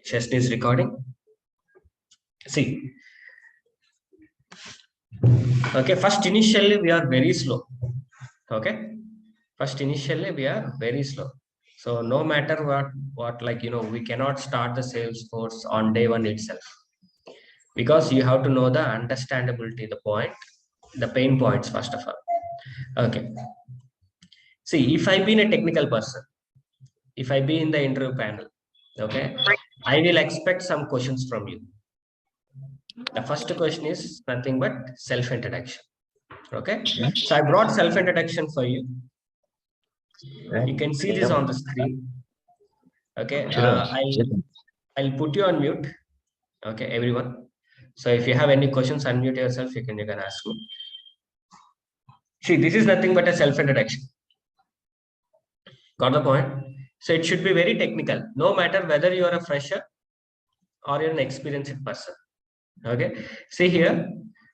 Session is recording. See, okay, first initially we are very slow. Okay, first initially we are very slow. So no matter what like we cannot start the Salesforce on day one itself, because you have to know the understandability, the point, the pain points first of all. Okay, see, if I be a technical person, if I be in the interview panel, okay, I will expect some questions from you. The first question is nothing but self-introduction. Okay, so I brought self-introduction for you. You can see this on the screen. Okay, I'll put you on mute. Okay, everyone. So if you have any questions, unmute yourself. You can ask me. See, this is nothing but a self-introduction. Got the point? So it should be very technical, no matter whether you are a fresher or you're an experienced person. Okay, see here.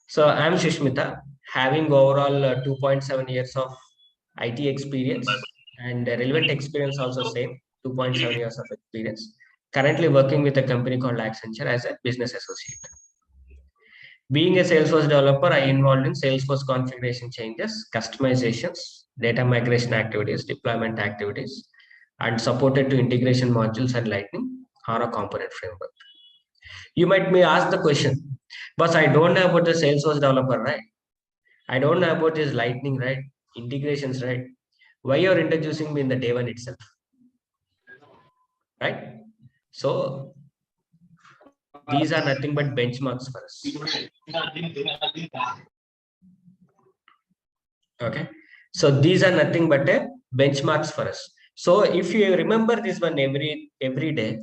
So I'm Shishmita, having overall 2.7 years of IT experience and relevant experience also same, 2.7 years of experience. Currently working with a company called Accenture as a business associate. Being a Salesforce developer, I involved in Salesforce configuration changes, customizations, data migration activities, deployment activities, and supported to integration modules and Lightning or a component framework. You might may ask the question, but I don't know about the Salesforce developer, right? I don't know about this Lightning, right? Integrations, right? Why you're introducing me in the day one itself, right? So these are nothing but benchmarks for us. Okay, so these are nothing but a benchmarks for us. So if you remember this one every day,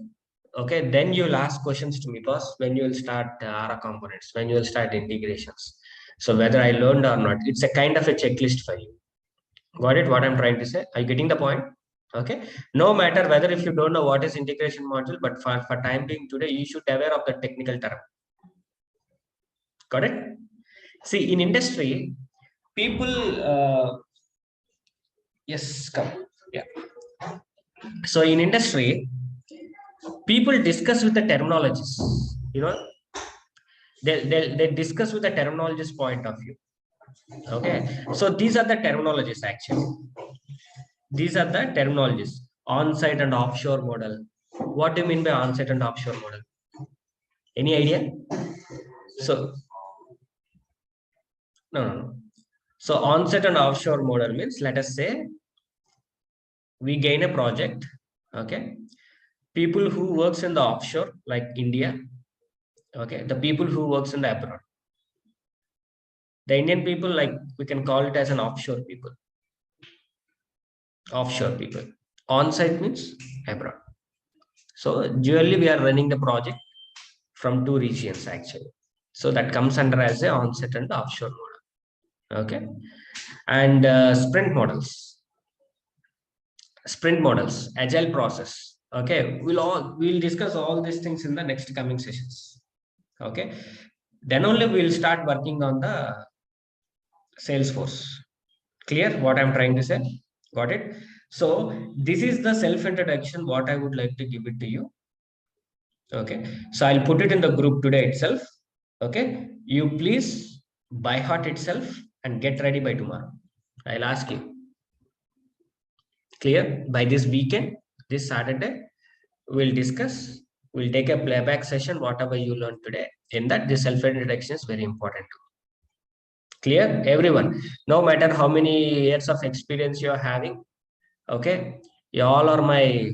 okay, then you'll ask questions to me, boss, when you will start ARA components, when you will start integrations. So whether I learned or not, it's a kind of a checklist for you. Got it? What I'm trying to say? Are you getting the point? Okay, no matter whether if you don't know what is integration module, but for time being today, you should be aware of the technical term. Got it? See, in industry, people yes, come. Yeah. So in industry, people discuss with the terminologies, they discuss with the terminologies point of view. Okay, so these are the terminologies actually. These are the terminologies: on-site and offshore model. What do you mean by on-site and offshore model? Any idea? So no. So on-site and offshore model means, let us say we gain a project. Okay, people who works in the offshore like India, okay, the people who works in the abroad, the Indian people, like we can call it as an offshore people. Offshore people. On-site means abroad. So dually we are running the project from two regions actually. So that comes under as a on-site and offshore model. Okay, and sprint models, agile process. Okay, we'll discuss all these things in the next coming sessions. Okay, then only we'll start working on the Salesforce. Clear what I'm trying to say? Got it? So this is the self-introduction what I would like to give it to you. Okay, so I'll put it in the group today itself. Okay, you please by heart itself and get ready by tomorrow. I'll ask you. Clear? By this weekend, this Saturday, we'll discuss. We'll take a playback session, whatever you learned today. In that, this self-introduction is very important. Clear? Everyone, no matter how many years of experience you're having, okay, you all are my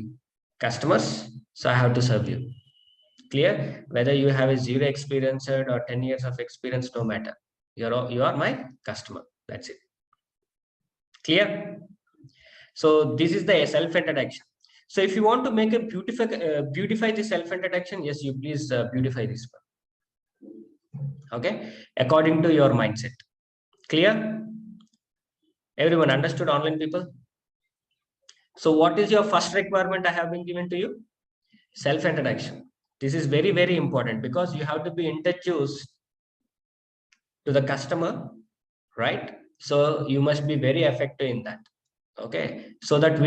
customers, so I have to serve you. Clear? Whether you have a 0 experience or 10 years of experience, no matter. You are my customer. That's it. Clear? So this is the self-introduction. So if you want to make a beautify the self-introduction, yes, you please beautify this one. Okay, according to your mindset. Clear? Everyone understood, online people? So what is your first requirement I have been given to you? Self-introduction. This is very, very important because you have to be introduced to the customer, right? So you must be very effective in that. Okay, so that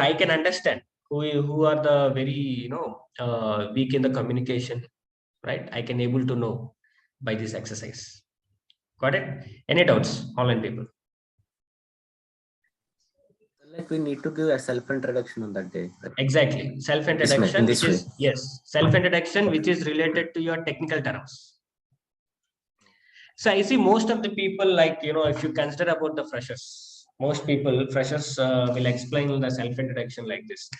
I can understand who are the very weak in the communication, right? I can able to know by this exercise. Got it? Any doubts, online people? Like we need to give a self-introduction on that day. Exactly. Self-introduction, In this which way. is, yes, self-introduction, which is related to your technical terms. So I see most of the people, like, if you consider about the freshers, most people, freshers will explain the self-introduction like this.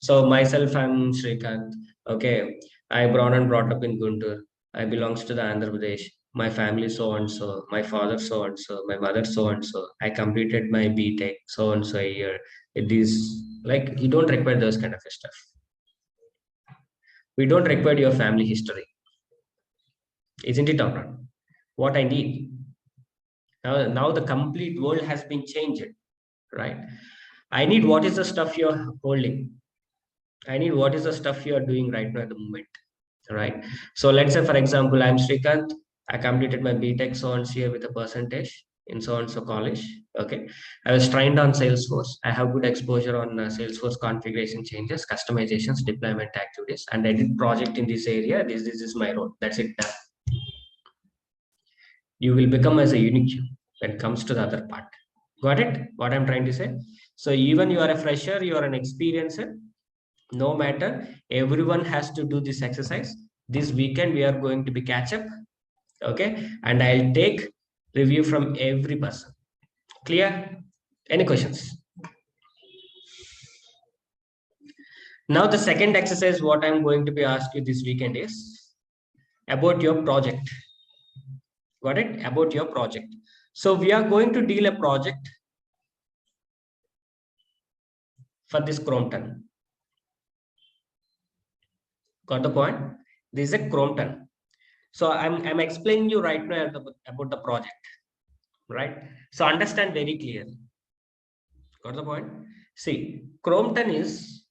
So myself, I'm Shrikant. Okay. I born and brought up in Guntur. I belongs to the Andhra Pradesh. My family so and so. My father so and so. My mother so and so. I completed my BTech so and so a year. It is like you don't require those kind of stuff. We don't require your family history. Isn't it or not? What I need. Now the complete world has been changed, right? I need what is the stuff you're holding. I need what is the stuff you're doing right now at the moment, right? So let's say, for example, I'm Srikant. I completed my BTech so and so with a percentage in so and so college. Okay. I was trained on Salesforce. I have good exposure on Salesforce configuration changes, customizations, deployment activities, and I did project in this area. This is my role. That's it. Done. You will become as a unique when it comes to the other part. Got it? What I'm trying to say? So even you are a fresher, you are an experiencer, no matter, everyone has to do this exercise. This weekend, we are going to be catch up. Okay. And I'll take review from every person. Clear? Any questions? Now, the second exercise, what I'm going to be asked you this weekend is about your project. Got it? About your project. So we are going to deal a project for this Crompton. Got the point? This is a Crompton. So I'm explaining you right now about the project, right? So understand very clearly. Got the point? See, Crompton is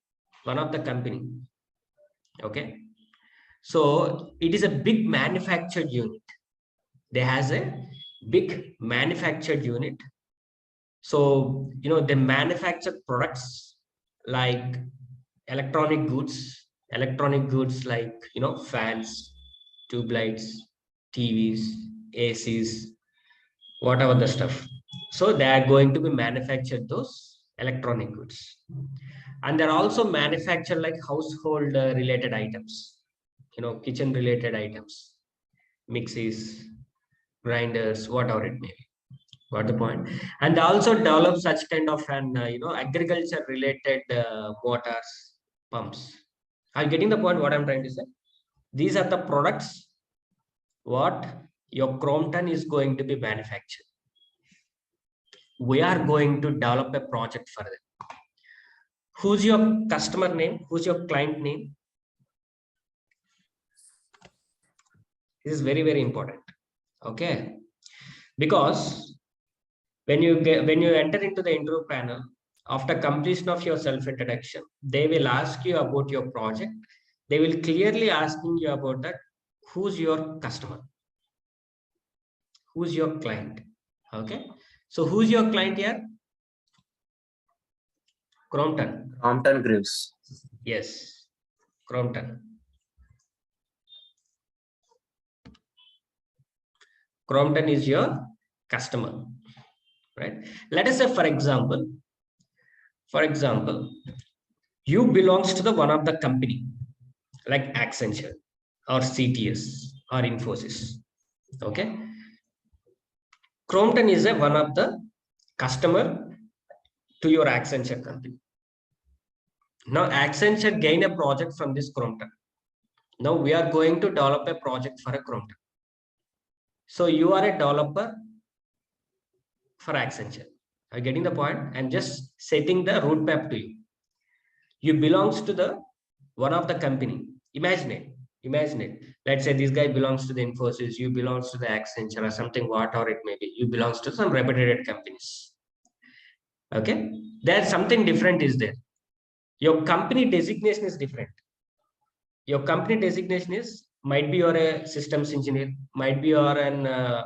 one of the company. Okay. So it is a big manufactured unit. They has a big manufactured unit. So, they manufacture products like electronic goods like, fans, tube lights, TVs, ACs, whatever the stuff. So they are going to be manufactured those electronic goods. And they're also manufactured like household related items, kitchen related items, mixies, grinders, whatever it may be. Got the point? And they also develop such kind of an, agriculture related motors, pumps. Are you getting the point what I'm trying to say? These are the products what your Crompton is going to be manufactured. We are going to develop a project for them. Who's your customer name? Who's your client name? This is very, very important. Okay. Because when you enter into the interview panel, after completion of your self-introduction, they will ask you about your project. They will clearly asking you about that. Who's your customer? Who's your client? Okay. So who's your client here? Crompton. Crompton Greaves. Yes. Crompton. Crompton is your customer, right? Let us say, for example, you belongs to the one of the company like Accenture or CTS or Infosys. Okay. Crompton is one of the customer to your Accenture company. Now Accenture gain a project from this Crompton. Now we are going to develop a project for a Crompton. So you are a developer for Accenture. Are you getting the point? And just setting the roadmap to you. You belongs to the one of the company. Imagine it. Let's say this guy belongs to the Infosys, you belongs to the Accenture or something, whatever it may be. You belongs to some reputed companies. Okay. There's something different is there. Your company designation is different. Your company designation is might be you're a systems engineer, might be you're an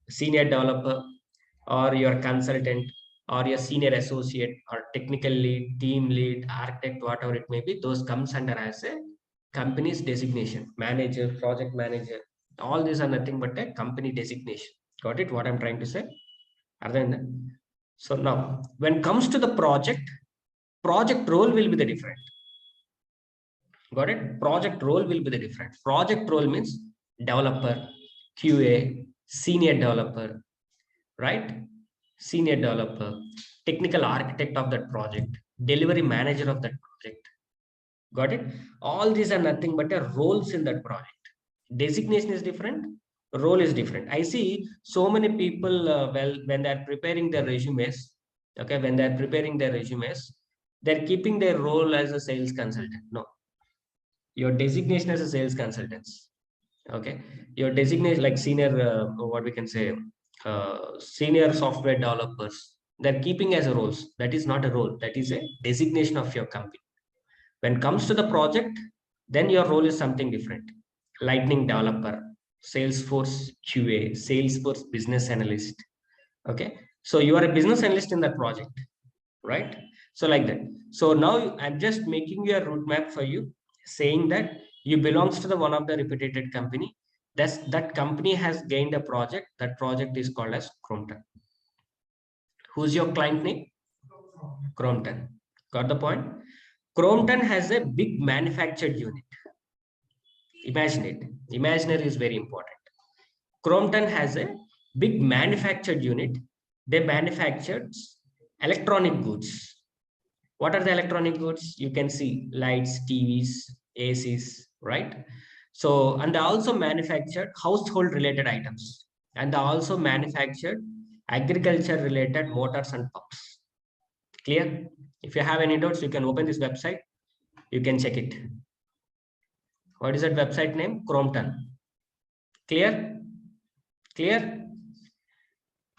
senior developer, or you're a consultant, or a senior associate or technical lead, team lead, architect, whatever it may be, those comes under as a company's designation. Manager, project manager, all these are nothing but a company designation. Got it? What I'm trying to say? Other than that. So now, when it comes to the project role will be the different. Got it? Project role will be the different. Project role means developer, QA, senior developer, right? Senior developer, technical architect of that project, delivery manager of that project. Got it? All these are nothing but a roles in that project. Designation is different, role is different. I see so many people, when they're preparing their resumes, okay, when they're preparing their resumes, they're keeping their role as a sales consultant. No, your designation as a sales consultant. Okay, your designation like senior, what we can say, senior software developers, they're keeping as a roles. That is not a role, that is a designation of your company. When it comes to the project, then your role is something different. Lightning developer, Salesforce QA, Salesforce business analyst. Okay, so you are a business analyst in that project, right? So like that. So now I'm just making you a roadmap for you, saying that you belongs to the one of the reputed company. That company has gained a project. That project is called as Crompton. Who's your client name? Crompton. Got the point? Crompton has a big manufactured unit. Imagine it. Imaginary is very important. Crompton has a big manufactured unit. They manufacture electronic goods. What are the electronic goods? You can see lights, TVs, ACs, right? So, and they also manufactured household related items. And they also manufactured agriculture related motors and pumps. Clear? If you have any doubts, you can open this website. You can check it. What is that website name? Crompton. Clear? Clear?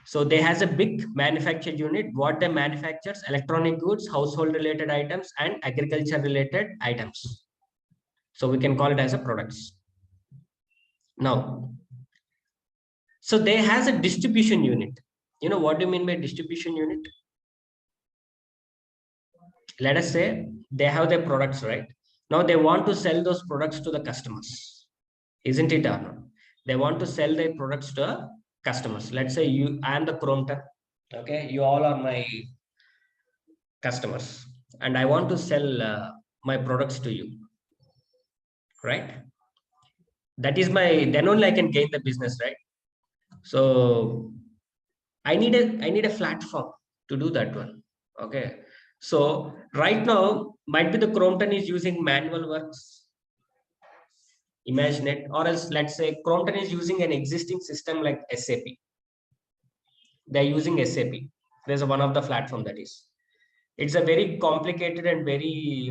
So they has a big manufactured unit. What they manufactures: electronic goods, household related items, and agriculture related items. So we can call it as a products. Now, so they has a distribution unit. You know what do you mean by distribution unit? Let us say they have their products, right? Now they want to sell those products to the customers. Isn't it or not? They want to sell their products to customers. Let's say I am the Crompton. Okay, you all are my customers, and I want to sell my products to you, right? That is then only I can gain the business, right? So I need a platform to do that one. Okay. So right now, might be the Crompton is using manual works. Imagine it. Or else, let's say Crompton is using an existing system like SAP. They're using SAP. There's one of the platform that is. It's a very complicated and very,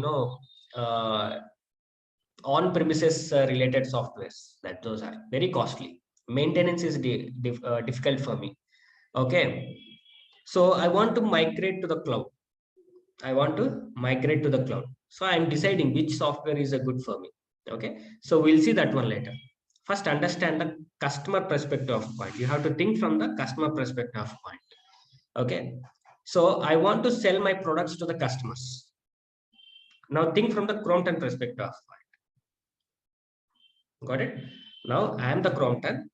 on-premises related softwares. That those are very costly. Maintenance is difficult for me. Okay. So I want to migrate to the cloud. So I'm deciding which software is a good for me. Okay. So we'll see that one later. First, understand the customer perspective of point. You have to think from the customer perspective of point. Okay. So I want to sell my products to the customers. Now think from the Crompton perspective of point. Got it? Now I am the Crompton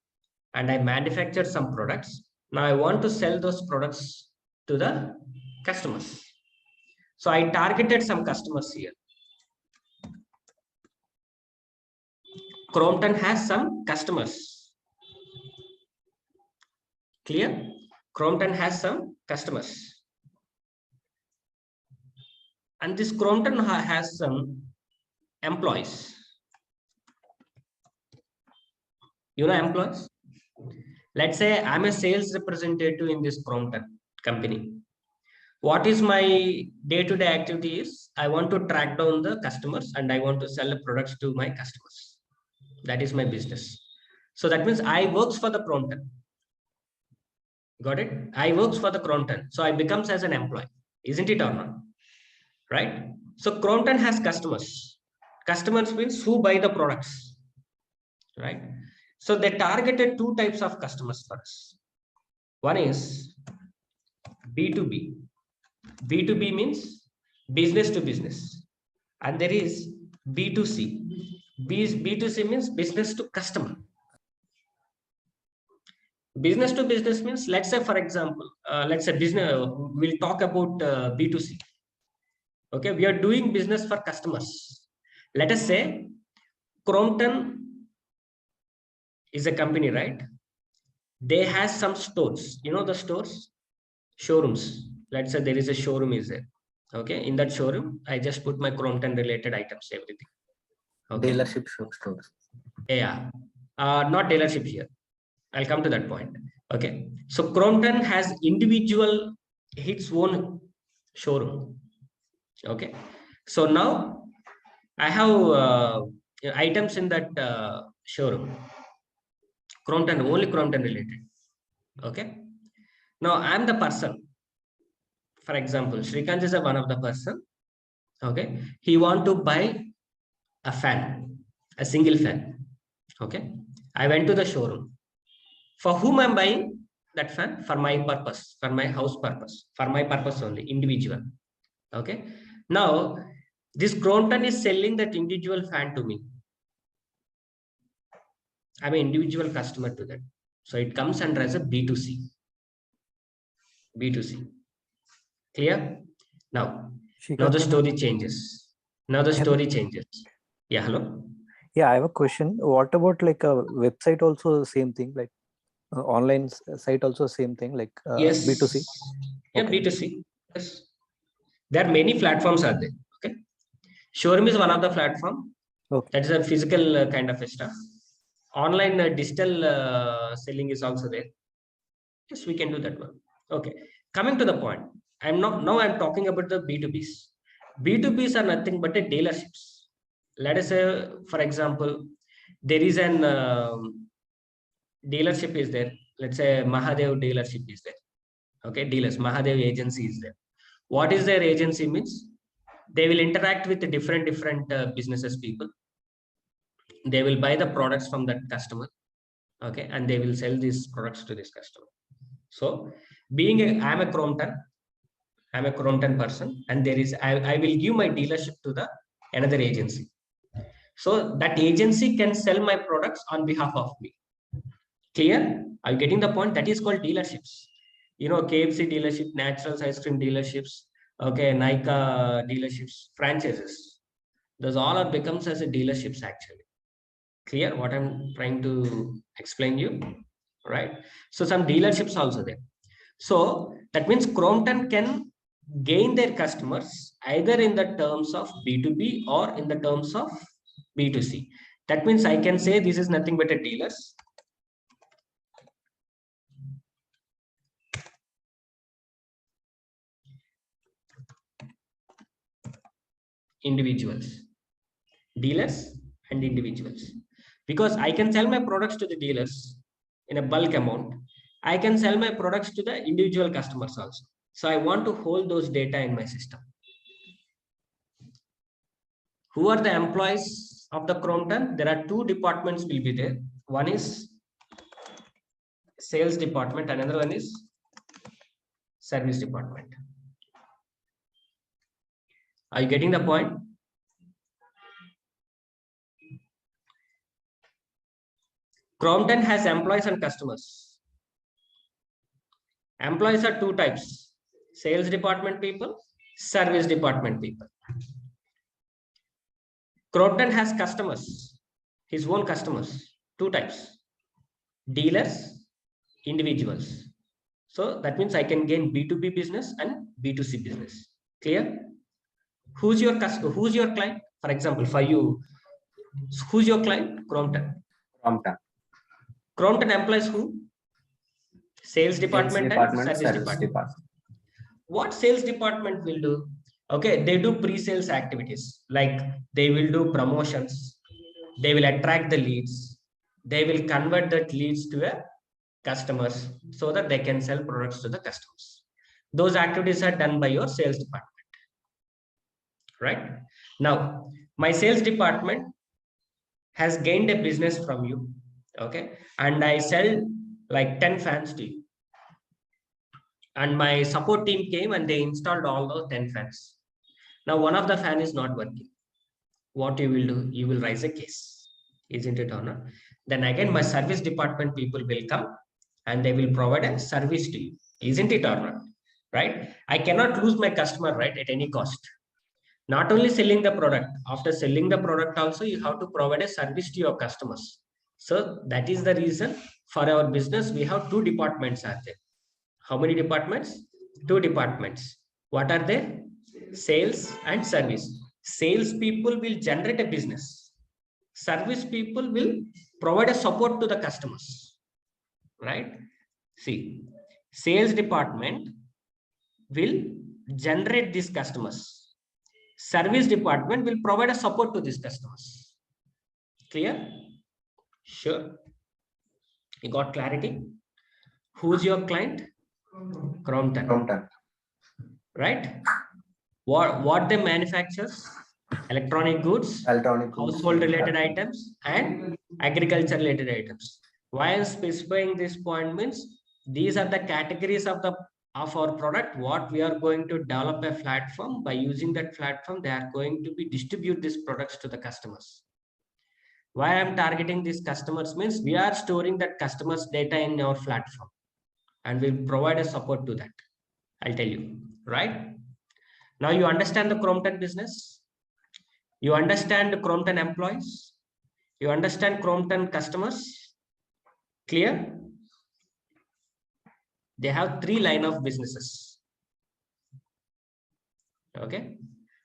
and I manufacture some products. Now I want to sell those products to the customers. So I targeted some customers here. Crompton has some customers. Clear? Crompton has some customers. And this Crompton has some employees. You know employees? Let's say I'm a sales representative in this Crompton company. What is my day-to-day activity is I want to track down the customers and I want to sell the products to my customers. That is my business. So that means I works for the Crompton. Got it? I works for the Crompton. So I becomes as an employee. Isn't it or not? Right? So Crompton has customers. Customers means who buy the products. Right? So they targeted two types of customers for us. One is B2B. B2B means business to business. And there is B2C. B2C means business to customer. Business to business means, let's say, for example, let's say business, we'll talk about B2C. Okay, we are doing business for customers. Let us say Crompton is a company, right? They have some stores, you know, the stores, showrooms. Let's say there is a showroom is there. Okay, in that showroom, I just put my Crompton related items, everything. Okay. Dealership stores. Yeah, not dealership here. I'll come to that point. Okay, so Crompton has individual its own showroom. Okay, so now I have items in that showroom. Crompton, only Crompton related. Okay, now I'm the person. For example, Shrikant is one of the person. Okay, he want to buy a fan, a single fan. Okay, I went to the showroom. For whom I'm buying that fan? For my purpose, for my house purpose, for my purpose only, individual. Okay, now this Crompton is selling that individual fan to me. I'm an individual customer to that. So it comes under as a B2C. B2C. Clear? Now the story changes. Now the story changes. Yeah, hello? Yeah, I have a question. What about like a website also the same thing, like online site also same thing, like Yes. B2C? Yeah, Okay. B2C. Yes. There are many platforms are there. Okay. Showroom is one of the platform. Okay. That is a physical kind of stuff. Online digital selling is also there. Yes, we can do that one. Okay. Coming to the point, I'm talking about the B2Bs. B2Bs are nothing but a dealerships. Let us say, for example, there is an dealership is there. Let's say Mahadev dealership is there. Okay, dealers, Mahadev agency is there. What is their agency means? They will interact with the different businesses people. They will buy the products from that customer. Okay, and they will sell these products to this customer. So I'm a Crompton person, and there is I will give my dealership to the another agency. So that agency can sell my products on behalf of me. Clear? Are you getting the point? That is called dealerships. You know, KFC dealership, Naturals ice cream dealerships, okay, Nykaa dealerships, franchises. Those all are becomes as a dealerships actually. Clear what I'm trying to explain you, right? So some dealerships also there. So that means Crompton can gain their customers either in the terms of B2B or in the terms of B2C. That means I can say this is nothing but a dealers. Individuals, dealers and individuals, because I can sell my products to the dealers in a bulk amount. I can sell my products to the individual customers also. So I want to hold those data in my system. Who are the employees of the Crompton? There are two departments will be there. One is sales department, another one is service department. Are you getting the point? Crompton has employees and customers. Employees are two types: sales department people, service department people. Crompton has customers, his own customers, two types: dealers, individuals. So that means I can gain B2B business and B2C business. Clear? Who's your customer? Who's your client? For example, for you, who's your client? Crompton. Crompton employs who? Sales department and service department. What sales department will do? Okay, they do pre-sales activities, like they will do promotions, they will attract the leads, they will convert that leads to a customers so that they can sell products to the customers. Those activities are done by your sales department, right? Now my sales department has gained a business from you, okay, and I sell like 10 fans to you. and my support team came and they installed all those 10 fans. Now one of the fan is not working. What you will do? You will raise a case, isn't it or not? Then again, my service department people will come and they will provide a service to you, isn't it or not? Right? I cannot lose my customer, right, at any cost. Not only selling the product, after selling the product also, you have to provide a service to your customers. So that is the reason for our business, we have two departments are there. How many departments? Two departments. What are they? Sales and service. Sales people will generate a business. Service people will provide a support to the customers. Right? See, sales department will generate these customers. Service department will provide a support to these customers. Clear? Sure. You got clarity? Who's your client? Crompton. Right? What they manufacture? Electronic goods, household related items, and agriculture related items. Why I'm specifying this point means these are the categories of our product. What we are going to develop a platform. By using that platform, they are going to be distribute these products to the customers. Why I'm targeting these customers means we are storing that customers data in our platform and we'll provide a support to that. I'll tell you, right? Now you understand the Crompton business. You understand the Crompton employees. You understand Crompton customers. Clear? They have 3 line of businesses. Okay.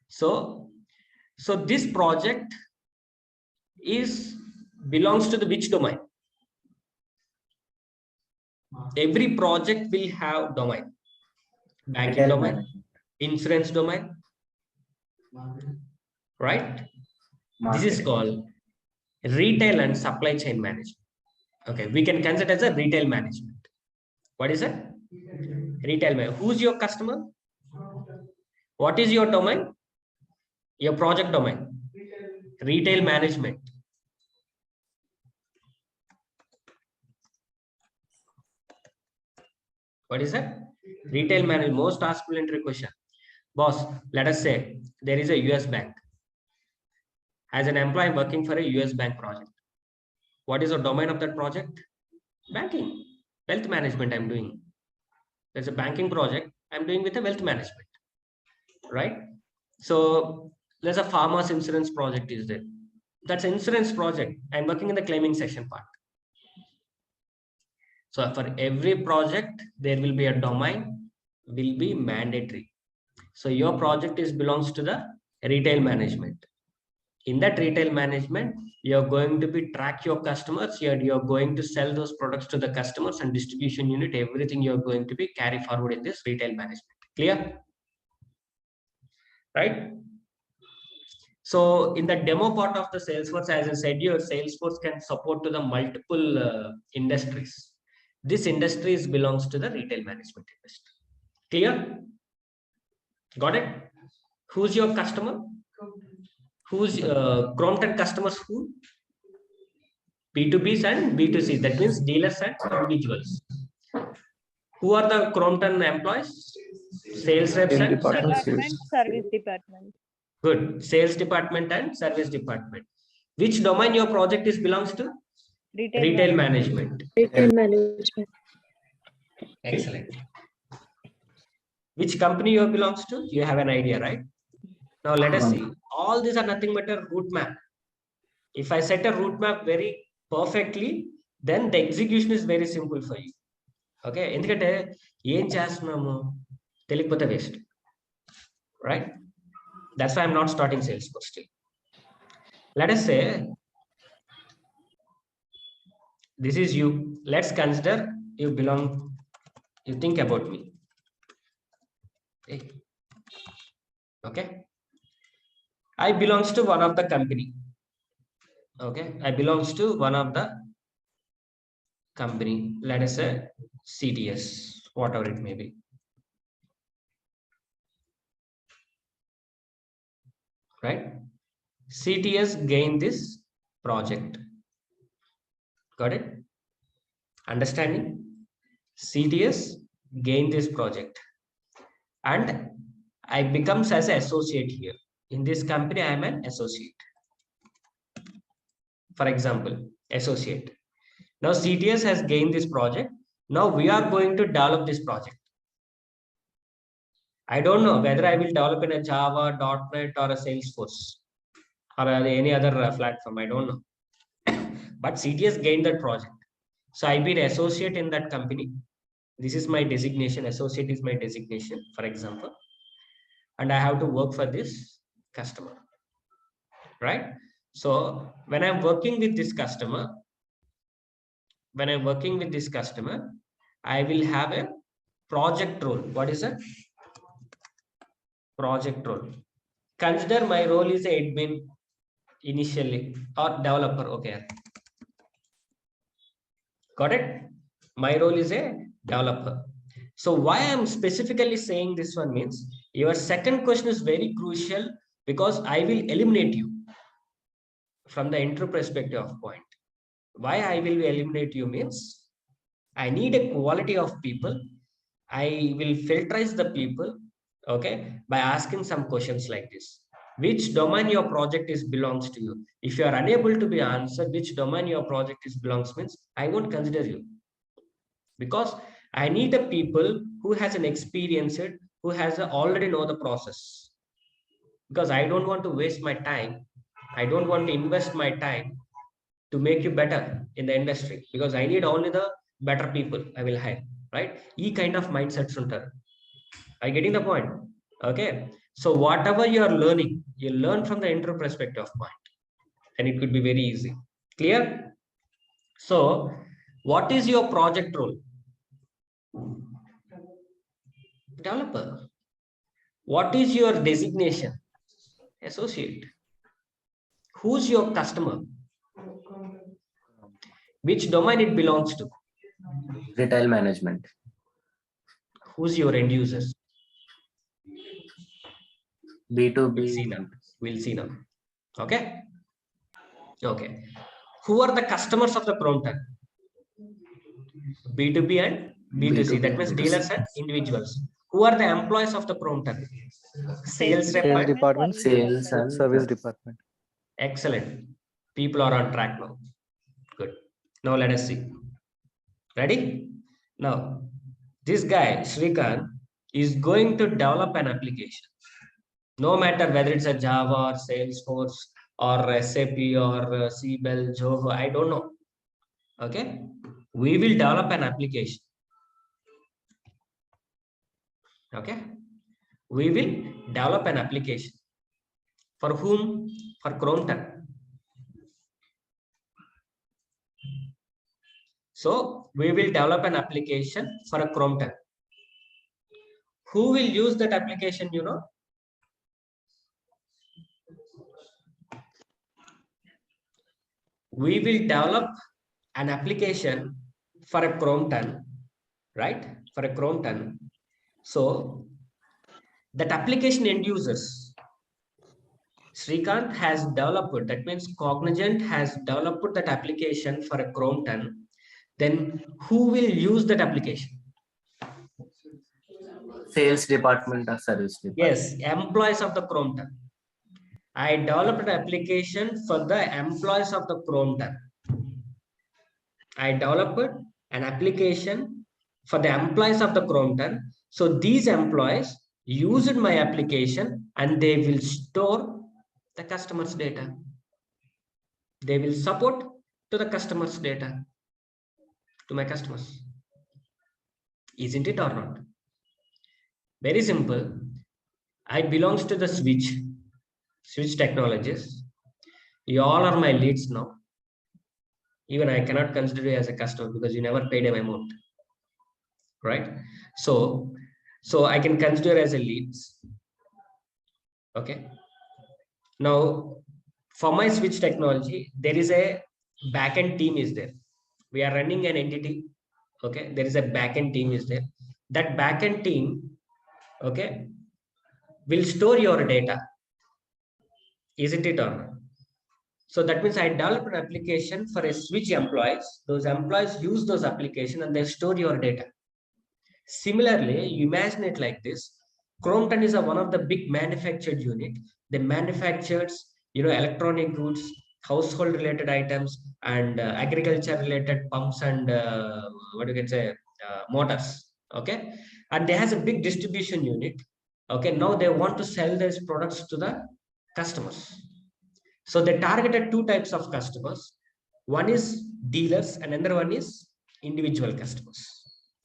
So this project belongs to the which domain? Every project will have domain. Banking domain, insurance domain, right? This is called retail and supply chain management. Okay, we can consider as a retail management. What is it? Retail management. Who's your customer? What is your domain? Your project domain. Retail management. What is that? Retail management. Most asked question. Boss, let us say there is a US bank. As an employee working for a US bank project. What is the domain of that project? Banking. Wealth management I'm doing. There's a banking project I'm doing with a wealth management. Right? So there's a farmers insurance project is there. That's an insurance project. I'm working in the claiming section part. So for every project, there will be a domain, will be mandatory. So your project belongs to the retail management. In that retail management, you're going to be track your customers. You're going to sell those products to the customers and distribution unit. Everything you're going to be carry forward in this retail management. Clear? Right? So in the demo part of the Salesforce, as I said, your Salesforce can support to the multiple industries. This industry belongs to the retail management industry. Clear? Got it? Who's your customer? Who's Crompton customers? Who? B2Bs and B2Cs. That means dealers and individuals. Who are the Crompton employees? Sales reps and service department. Good. Sales department and service department. Which domain your project belongs to? Retail management. Retail management. Excellent. Which company you belongs to? You have an idea, right? Now let us see. All these are nothing but a route map. If I set a route map very perfectly, then the execution is very simple for you. Okay? ఎందుకంటే ఏం చేస్తున్నాము తెలియకపోతే waste. Right? That's why I'm not starting Salesforce still. Let us say this is you. Let's consider you think about me. Okay. I belongs to one of the company. Okay. I belongs to one of the company. Let us say CTS, whatever it may be. Right? CTS gained this project. Got it? Understanding? CTS gain this project and I becomes as an associate here. In this company, I am an associate. For example, associate. Now CTS has gained this project. Now we are going to develop this project. I don't know whether I will develop in a Java, .NET or a Salesforce or any other platform. I don't know. But CTS gained that project. So I've been associate in that company. This is my designation. Associate is my designation, for example. And I have to work for this customer, right? So when I'm working with this customer, I will have a project role. What is that? Project role. Consider my role is admin initially or developer. Okay. Got it? My role is a developer. So why I'm specifically saying this one means your second question is very crucial because I will eliminate you from the intro perspective of point. Why I will eliminate you means I need a quality of people. I will filterize the people, okay, by asking some questions like this. Which domain your project is belongs to you? If you are unable to be answered, which domain your project is belongs means I won't consider you. Because I need a people who has an experience, who has already know the process. Because I don't want to waste my time. I don't want to invest my time to make you better in the industry because I need only the better people I will hire, right? E kind of mindsets are you getting the point? Okay. So whatever you are learning, you learn from the intro perspective of point and it could be very easy. Clear? So what is your project role? Developer. What is your designation? Associate. Who's your customer? Which domain it belongs to? Retail management. Who's your end users? B2B. We'll see now. Okay. Okay. Who are the customers of the Crompton? B2B and B2C. That means dealers and individuals. Who are the employees of the Crompton? Sales rep Sales and department, Sales and service department. excellent. People are on track now. Good. Now let us see. Ready? Now, this guy, Srikanth, is going to develop an application. No matter whether it's a Java or Salesforce or SAP or CBEL, Zoho, I don't know. Okay. We will develop an application. Okay. We will develop an application. For whom? For Crompton. So we will develop an application for a Crompton. Who will use that application, you know? We will develop an application for a Crompton, right? For a Crompton. So that application end users, Srikanth has developed, that means Cognizant has developed that application for a Crompton. Then who will use that application? Sales department or service department. Yes, employees of the Crompton. I developed an application for the employees of the Crompton. I developed an application for the employees of the Crompton. So these employees used my application and they will store the customer's data. They will support to the customer's data, to my customers. Isn't it or not? Very simple. I belongs to the Switch Technologies. You all are my leads now. Even I cannot consider you as a customer because you never paid an amount, right? So I can consider as a leads. Okay. Now, for my Switch Technology, there is a backend team is there. We are running an entity. Okay. There is a backend team is there. That backend team, okay, will store your data. Isn't it or not? So that means I developed an application for a Switch employees. Those employees use those applications and they store your data. Similarly, you imagine it like this. Crompton is one of the big manufactured unit. They manufactures, electronic goods, household related items, and agriculture related pumps and what you can say, motors. Okay, and they has a big distribution unit. Okay, now they want to sell these products to the customers. So they targeted two types of customers. One is dealers, and another one is individual customers.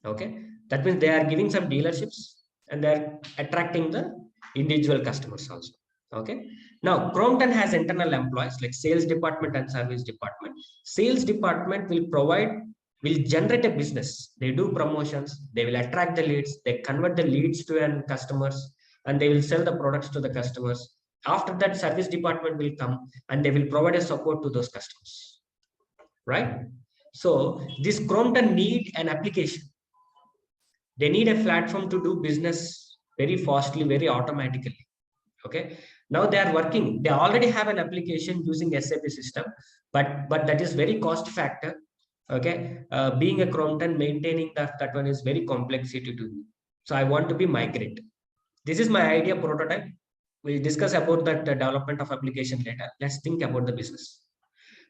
Okay, that means they are giving some dealerships and they're attracting the individual customers also. Okay, now Crompton has internal employees like sales department and service department. Sales department will generate a business. They do promotions, they will attract the leads, they convert the leads to end customers, and they will sell the products to the customers. After that, service department will come and they will provide a support to those customers, right? So this Crompton need an application. They need a platform to do business very fastly, very automatically. Okay, now they are working, they already have an application using SAP system, but that is very cost factor. Okay, being a Crompton, maintaining that one is very complexity to do. So I want to be migrate. This is my idea prototype. We'll discuss about that development of application later. Let's think about the business.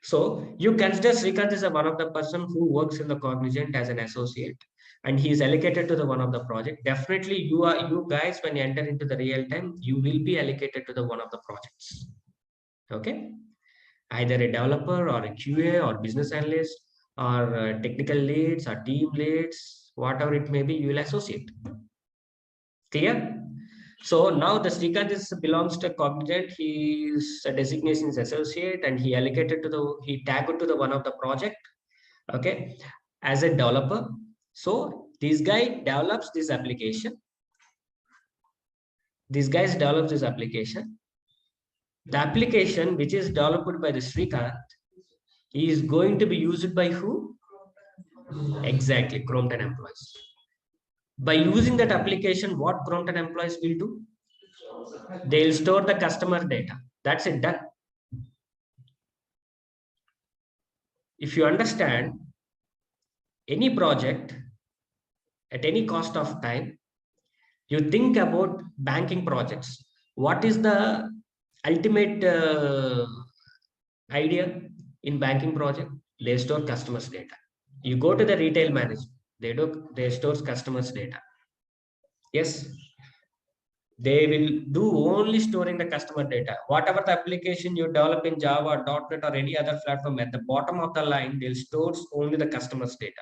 So you consider Srikanth is one of the person who works in the Cognizant as an associate, and he is allocated to the one of the project. Definitely you guys, when you enter into the real time, you will be allocated to the one of the projects. Okay, either a developer or a QA or business analyst or technical leads or team leads, whatever it may be, you will associate. Clear? So now the Srikanth belongs to Cognizant. His designation is associate, and he tagged to the one of the project. Okay, as a developer. So this guy develops this application. These guys develops this application. The application which is developed by the Srikanth is going to be used by who? Exactly, Crompton employees. By using that application, what Crompton employees will do? They'll store the customer data. That's it, done. If you understand any project at any cost of time, you think about banking projects. What is the ultimate idea in banking project? They store customers data. You go to the retail manager, they store customers data. Yes, they will do only storing the customer data. Whatever the application you develop in Java, .NET or any other platform, at the bottom of the line, they'll store only the customer's data.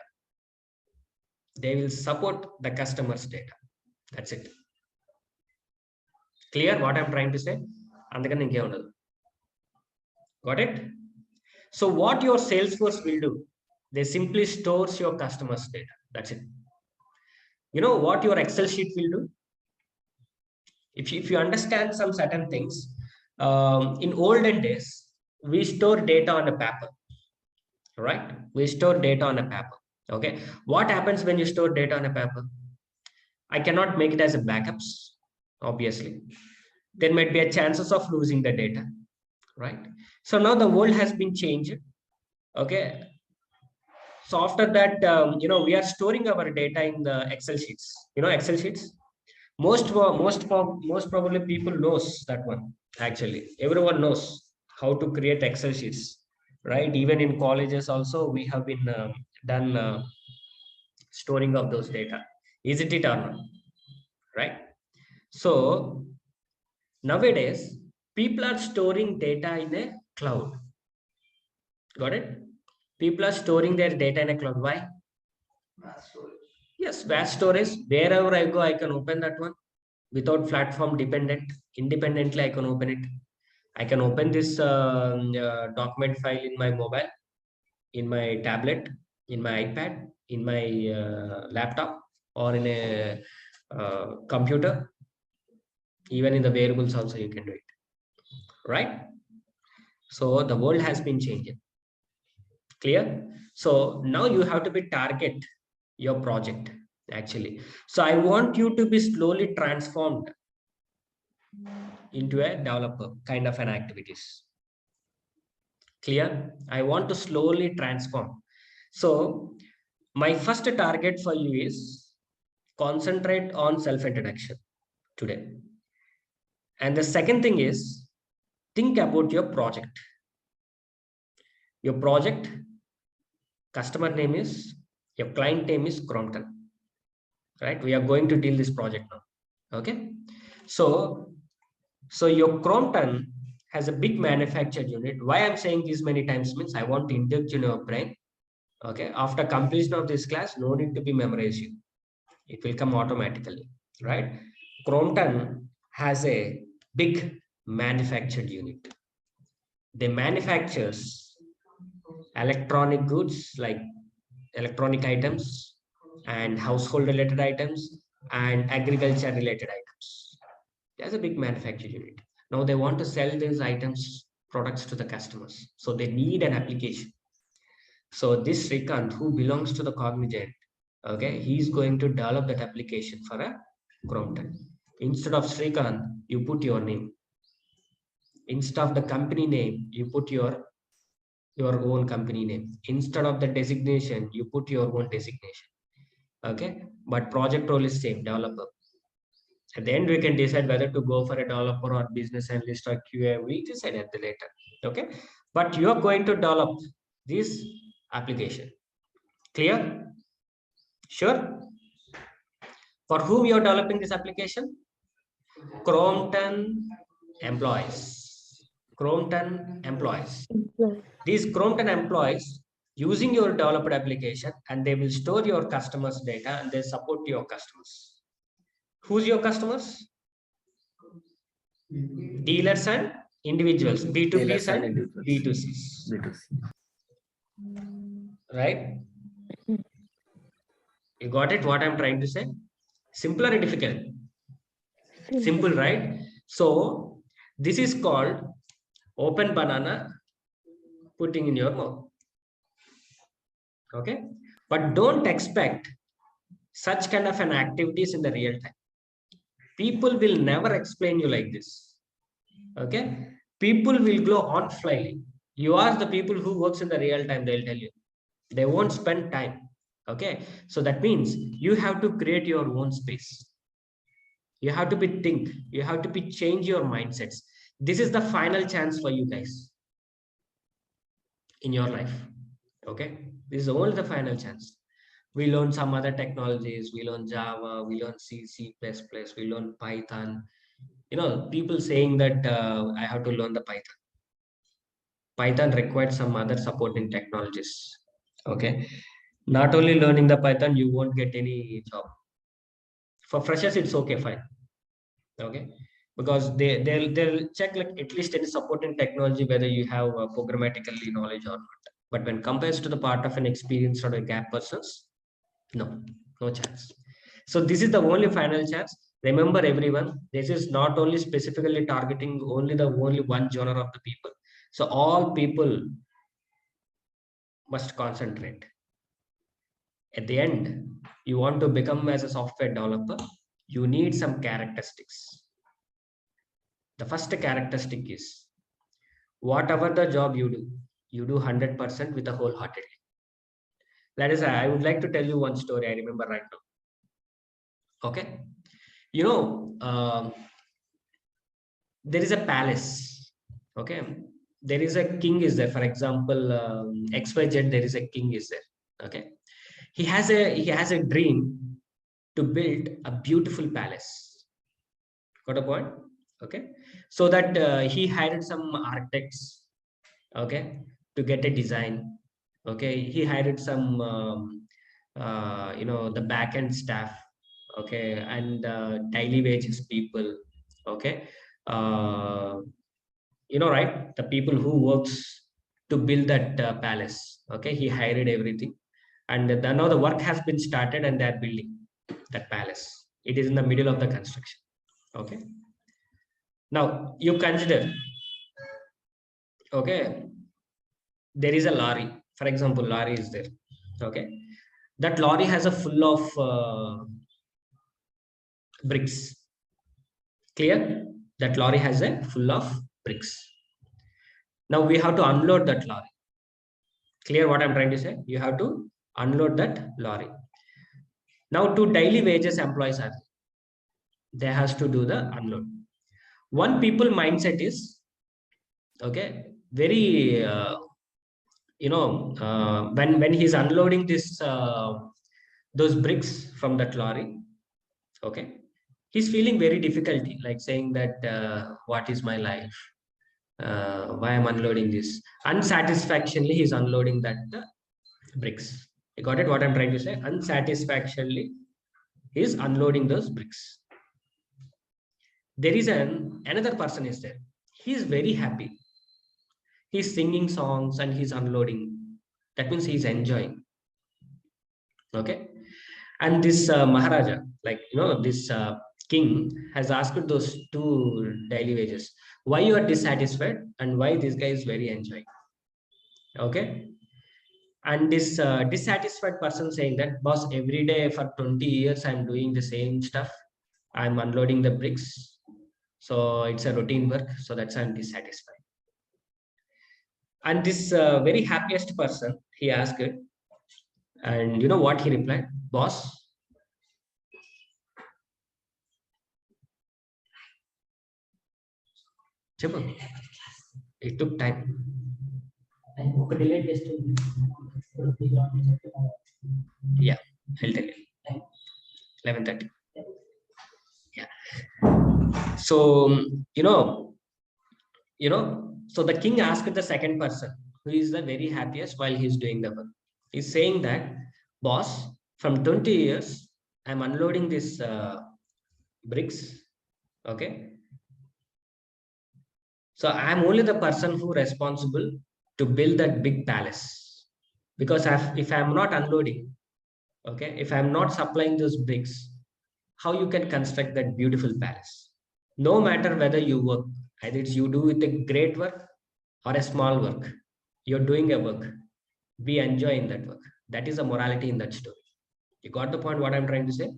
They will support the customer's data. That's it. Clear what I'm trying to say? Got it? So what your Salesforce will do, they simply stores your customer's data. That's it. You know what your Excel sheet will do? If you understand some certain things, in olden days, we store data on a paper, right? We store data on a paper. Okay. What happens when you store data on a paper? I cannot make it as a backups, obviously. There might be a chances of losing the data, right? So now the world has been changed. Okay. So after that, we are storing our data in the Excel sheets. Excel sheets. Most probably people knows that one. Actually, everyone knows how to create Excel sheets, right? Even in colleges also, we have been done storing of those data. Isn't it or not? Right? So nowadays, people are storing data in a cloud. Got it? People are storing their data in a cloud. Why? Yes, vast storage. Wherever I go, I can open that one without platform dependent. Independently, I can open it. I can open this document file in my mobile, in my tablet, in my iPad, in my laptop, or in a computer. Even in the variables also you can do it, right? So the world has been changing. Clear? So now you have to be target your project actually. So I want you to be slowly transformed into a developer kind of an activities. Clear? I want to slowly transform. So my first target for you is concentrate on self-introduction today. And the second thing is, think about your project. Your project, customer name is, your client name is Crompton, right? We are going to deal this project now. Okay. So your Crompton has a big manufactured unit. Why I'm saying this many times means I want to induct in your brain. Okay. After completion of this class, no need to be memorized. It will come automatically, right? Crompton has a big manufactured unit. They manufactures electronic goods like electronic items and household related items and agriculture related items. There's a big manufacturing unit. Now they want to sell these items, products to the customers. So they need an application. So this Srikanth, who belongs to the Cognizant, okay, he's going to develop that application for a Crompton. Instead of Srikanth, you put your name. Instead of the company name, you put your own company name. Instead of the designation, you put your own designation. Okay, but project role is same, developer. At the end, we can decide whether to go for a developer or business analyst or QA. We decide at the later. Okay, but you are going to develop this application. Clear? Sure. For whom you are developing this application? Crompton employees. Crompton employees. These Crompton employees using your developed application, and they will store your customers' data and they support your customers. Who's your customers? Dealers and individuals, B2Bs and B2Cs. Right? You got it? What I'm trying to say? Simple or difficult? Simple, right? So this is called open banana putting in your mouth. Okay, but don't expect such kind of an activities in the real time. People will never explain you like this. Okay, people will go on flyly. You ask the people who works in the real time, they'll tell you. They won't spend time. Okay, so that means you have to create your own space. You have to be think. You have to be change your mindsets. This is the final chance for you guys in your life. Okay, this is only the final chance. We learn some other technologies. We learn Java. We learn C, C++. We learn Python. You know, people saying that I have to learn the Python. Python requires some other supporting technologies. Okay, not only learning the Python, you won't get any job. For freshers, it's okay, fine. Okay, because they'll check like at least any supporting technology whether you have programmatically knowledge or not. But when compares to the part of an experienced or a gap persons, no chance. So this is the only final chance. Remember everyone, this is not only specifically targeting only one genre of the people. So all people must concentrate. At the end, you want to become as a software developer, you need some characteristics. The first characteristic is whatever the job you do 100% with a wholeheartedly. That is, I would like to tell you one story I remember right now. Okay, you know, there is a palace. Okay, there is a king is there. For example, XYZ, there is a king is there. Okay, he has a dream to build a beautiful palace. Got a point? Okay, so that he hired some architects. Okay, to get a design. Okay, he hired some you know, the back end staff. Okay, and daily wages people. Okay, you know, right, the people who works to build that palace. Okay, he hired everything, and now the work has been started and they are building that palace. It is in the middle of the construction. Okay, now you consider, okay, there is a lorry. For example, lorry is there. Okay, that lorry has a full of bricks. Clear? That lorry has a full of bricks. Now we have to unload that lorry. Clear what I'm trying to say? You have to unload that lorry. Now, two daily wages employees are there. They has to do the unload. One people mindset is, okay, very, when he's unloading this, those bricks from that lorry, okay, he's feeling very difficulty, like saying that, what is my life? Why I'm unloading this? Unsatisfactorily, he's unloading that bricks. You got it? What I'm trying to say? Unsatisfactorily, he's unloading those bricks. There is another person is there. He's very happy. He's singing songs and he's unloading. That means he's enjoying. Okay. And this Maharaja, like, this king has asked those two daily wages, why you are dissatisfied and why this guy is very enjoying. Okay. And this dissatisfied person saying that, boss, every day for 20 years, I'm doing the same stuff. I'm unloading the bricks. So it's a routine work. So that's I'm dissatisfied. And this very happiest person, he asked it. And you know what he replied? Boss, it took time. Yeah, I'll tell you. 11:30. Yeah. So, so the king asked the second person, who is the very happiest while he's doing the work. He's saying that, boss, from 20 years, I'm unloading this bricks. Okay. So I'm only the person who responsible to build that big palace. Because if I'm not unloading, okay, if I'm not supplying those bricks, how you can construct that beautiful palace? No matter whether you work, either it's you do with a great work or a small work, you're doing a work. Be enjoying that work. That is a morality in that story. You got the point what I'm trying to say?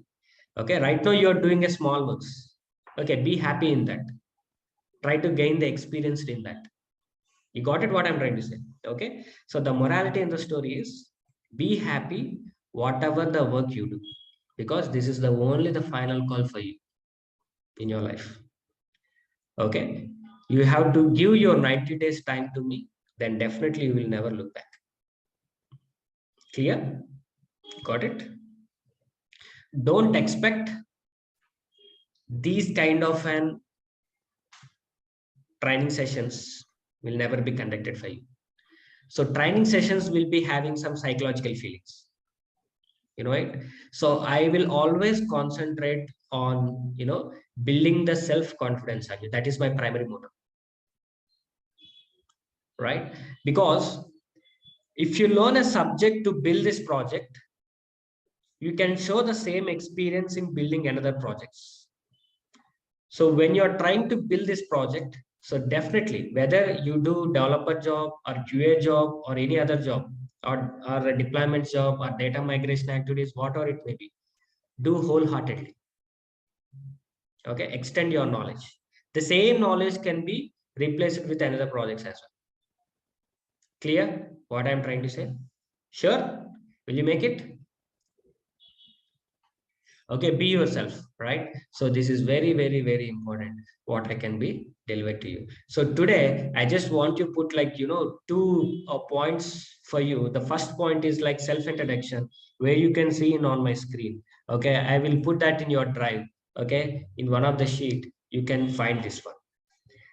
Okay, right now you're doing a small works. Okay, be happy in that. Try to gain the experience in that. You got it what I'm trying to say? Okay, so the morality in the story is, be happy whatever the work you do, because this is the only the final call for you in your life. Okay, you have to give your 90 days time to me, then definitely you will never look back. Clear? Got it? Don't expect these kind of an training sessions will never be conducted for you. So training sessions will be having some psychological feelings, right? So I will always concentrate on, building the self-confidence. That is my primary motive, right? Because if you learn a subject to build this project, you can show the same experience in building another projects. So when you're trying to build this project, so definitely, whether you do developer job or QA job or any other job, or a deployment job or data migration activities, whatever it may be, do wholeheartedly. Okay, extend your knowledge. The same knowledge can be replaced with another projects as well. Clear what I'm trying to say? Sure? Will you make it? Okay, be yourself, right? So this is very, very, very important what I can be delivered to you. So today I just want to put like, 2 points for you. The first point is like self-introduction, where you can see on my screen. Okay, I will put that in your drive. Okay, in one of the sheet you can find this one.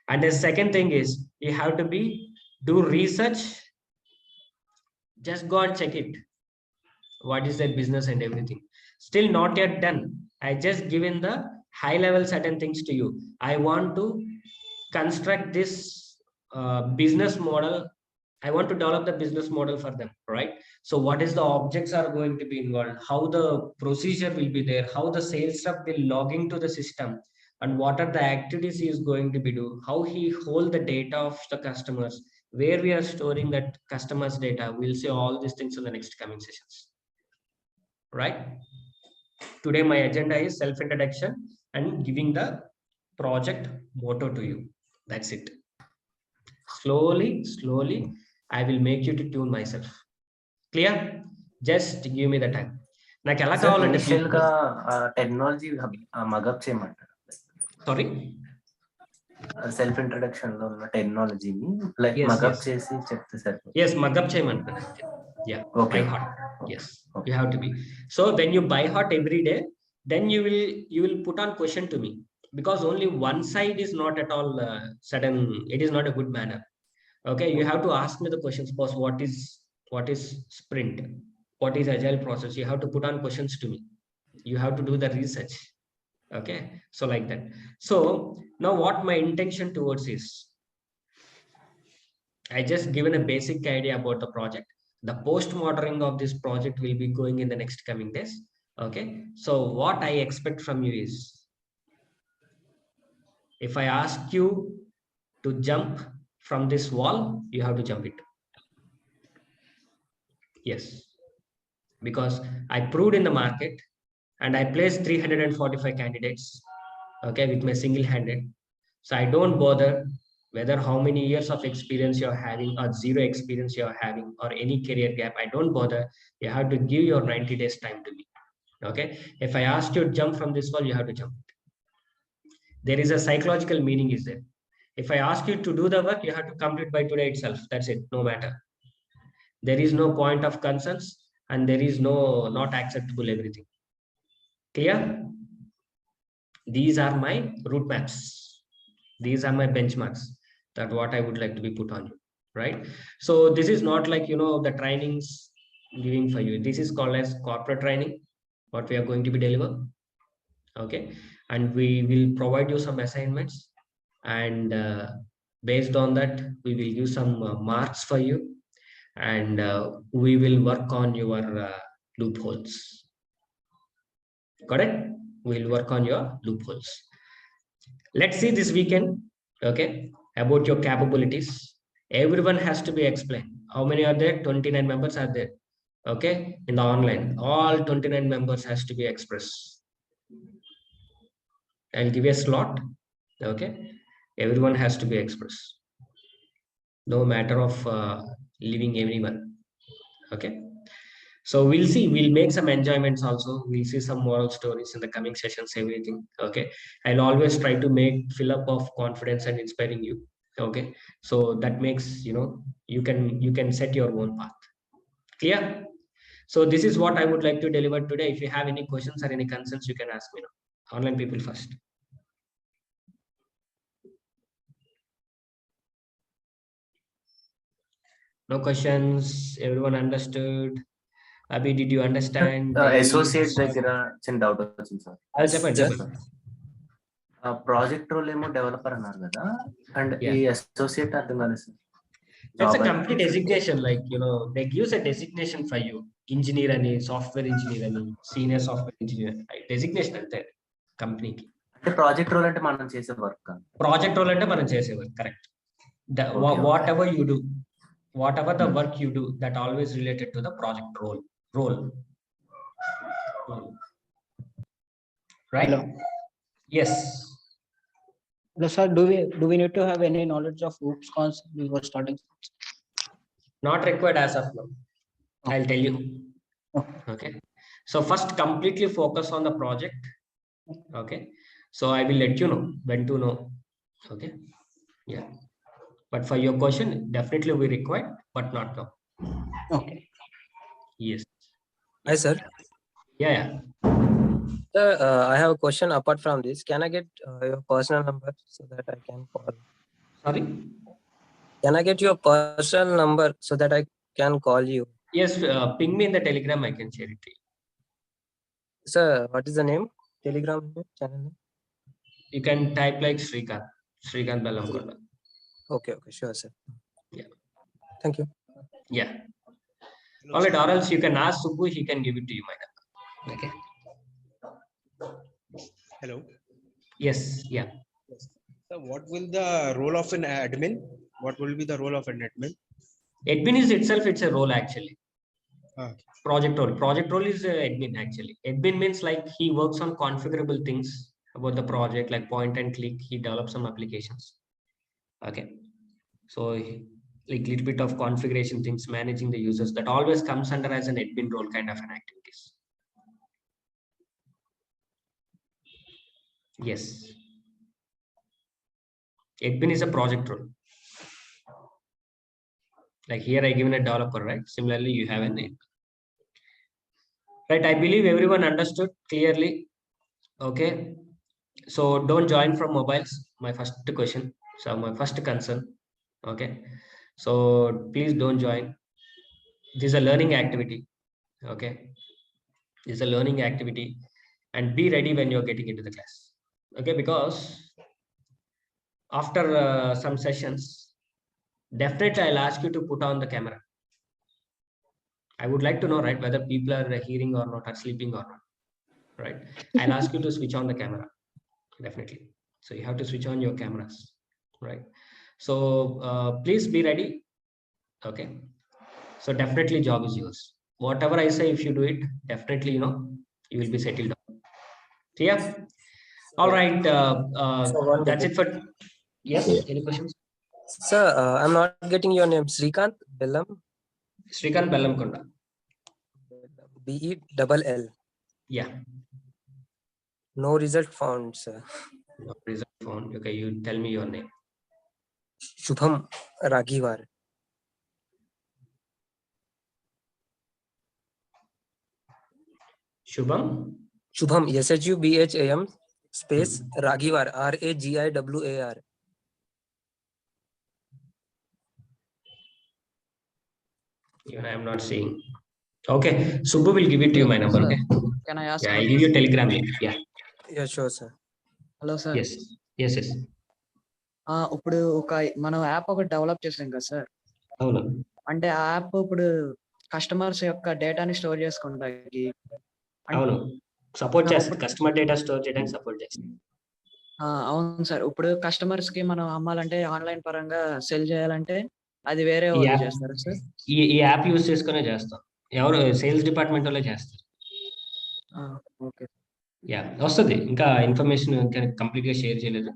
And the second thing is, you have to do research. Just go and check it. What is their business and everything. Still not yet done. I just given the high level certain things to you. I want to construct this business model. I want to develop the business model for them, right? So what is the objects are going to be involved, how the procedure will be there, how the sales staff will log into the system, and what are the activities he is going to be do, how he hold the data of the customers, where we are storing that customers data. We'll see all these things in the next coming sessions, right? Today my agenda is self-introduction and giving the project motto to you. That's it. Slowly I will make you to tune myself. Clear? Just give me the time. నాకు ఎలా కావాలంటే initial గా technology mug up చేయమంటారు. Sorry, self introduction లో ఉన్న టెక్నాలజీని like Yes, mug up yes. చేసి చెప్తే సరిపోతుంది. yes, mug-up చేయమంటారు. Yeah, Okay. by heart. Yes, Okay. you have to be. So when you by heart every day, then you will put on question to me, because only one side is not at all sudden. It is not a good manner. Okay, you have to ask me the questions. Boss, what is sprint? What is agile process? You have to put on questions to me. You have to do the research. Okay, so like that. So now what my intention towards is, I just given a basic idea about the project. The post monitoring of this project will be going in the next coming days. Okay, so what I expect from you is, if I ask you to jump from this wall, you have to jump it. Yes, because I proved in the market and I placed 345 candidates, okay, with my single-handed. So I don't bother whether how many years of experience you're having or zero experience you're having or any career gap. I don't bother. You have to give your 90 days time to me. Okay, if I ask you to jump from this wall, you have to jump. There is a psychological meaning is there. If I ask you to do the work, you have to complete by today itself. That's it, no matter. There is no point of concerns and there is no not acceptable everything. Clear? These are my route maps. These are my benchmarks, that what I would like to be put on you, right? So this is not like, the trainings giving for you. This is called as corporate training, what we are going to be deliver. Okay, and we will provide you some assignments, and based on that we will give some marks for you, and we will work on your loopholes. Correct? We'll work on your loopholes. Let's see this weekend, okay, about your capabilities. Everyone has to be explained. How many are there? 29 members are there. Okay, in the online, all 29 members has to be expressed. I'll give you a slot. Okay, everyone has to be expressed, no matter of leaving anyone. Okay, so we'll see, we'll make some enjoyments also. We'll see some moral stories in the coming sessions, everything. Okay, I'll always try to make fill up of confidence and inspiring you. Okay, so that makes, you can set your own path. Clear? So this is what I would like to deliver today. If you have any questions or any concerns, you can ask me now. Online people first. No questions? Everyone understood? Abhi, did you understand? Associate దగ్గర చిన్న doubt వచ్చింది sir. చెప్పండి. Project role ఏమో developer అన్నారు కదా, and ఈ associate అర్థం కాలేదు sir. That's a complete designation, like, they gives a designation for you. Engineer ani, software engineer ani, senior software engineer. Designation ante company ki. అంటే project role అంటే మనం చేసే వర్క్. Project role ante మనం చేసే work, correct. Whatever you do, whatever the work you do, that always related to the project role. Right? Hello. Yes. Hello, sir. Do we need to have any knowledge of OOPS concept before starting? Not required as of now. I'll tell you. Okay. So first, completely focus on the project. Okay. So I will let you know when to know. Okay. Yeah. But for your question, definitely we require, but not now. Okay. Yes. Hi, sir. Yeah. Sir, I have a question apart from this. Can I get your personal number so that I can call? Sorry. Can I get your personal number so that I can call you? Yes. Ping me in the Telegram. I can share it to you. Sir, what is the name? Telegram channel name? You can type like Srikanth Bellamkonda. Okay, sure, sir. Yeah. Thank you. Yeah. All right, or else you can ask Subbu, he can give it to you, madam. Okay. Hello. Yes. Yeah. So what will the role of an admin? What will be the role of an admin? Admin is itself, it's a role actually. Okay. Project role is admin actually. Admin means like he works on configurable things about the project, like point and click. He develops some applications. Okay. So like little bit of configuration things, managing the users, that always comes under as an admin role kind of an activities. Yes. Admin is a project role. Like here I given a developer, right? Similarly, you have an admin. Right, I believe everyone understood clearly. Okay. So don't join from mobiles. My first question. So my first concern. Okay. So please don't join. This is a learning activity. Okay. This is a learning activity, and be ready when you're getting into the class. Okay, because after some sessions, definitely I'll ask you to put on the camera. I would like to know, right, whether people are hearing or not, or sleeping or not, right? I'll ask you to switch on the camera, definitely. So you have to switch on your cameras, right? So please be ready. Okay. So definitely job is yours. Whatever I say, if you do it, definitely, you will be settled down. Yeah. All right. So That's it for. Yes. Any questions? Sir, I'm not getting your name. Srikanth Bellam. Srikanth Bellamkonda. BELL. Yeah. No result found, sir. No result found. Okay, you tell me your name. Shubham Raghivar. Shubham. Shubham, SHUBHAM space Raghivar, RAGIWAR. Even I am not seeing. Okay, Subbu will give it to you my number. Sir, Okay. can I ask? Yeah, I'll give you a Telegram link. Yeah. Yeah, sure, sir. Hello, sir. Yes. Yes. Yes. ఇప్పుడు మనం app ఒకటి develop చేసాం కదా sir. అవును. అంటే ఆ app ఇప్పుడు customers యొక్క డేటాని స్టోర్ చేసుకుంటాకి. అవును. సపోర్ట్ చేస్తుంది. కస్టమర్ డేటా స్టోర్ చేయడానికి సపోర్ట్ చేస్తుంది. అవును సార్. ఇప్పుడు కస్టమర్స్ కి మనం అమ్మాలంటే ఆన్లైన్ పరంగా సెల్ చేయాలంటే అది వేరే వాళ్ళు చేస్తారా సార్? ఈ యాప్ యూస్ చేసుకునే చేస్తాం. ఎవరు సేల్స్ డిపార్ట్మెంట్ వాళ్ళే చేస్తారు. ఓకే. యా, వస్తుంది. ఇంకా ఇన్ఫర్మేషన్ కంప్లీట్ గా షేర్ చేయలేదు.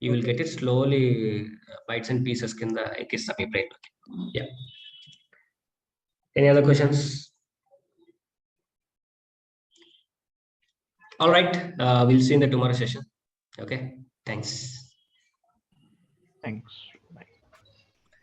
You will get it slowly bits and pieces కింద ఎక్కిస్తాం ఈ brain. Yeah. Any other questions? All right, we'll see in the tomorrow session. Okay, thanks. Thanks.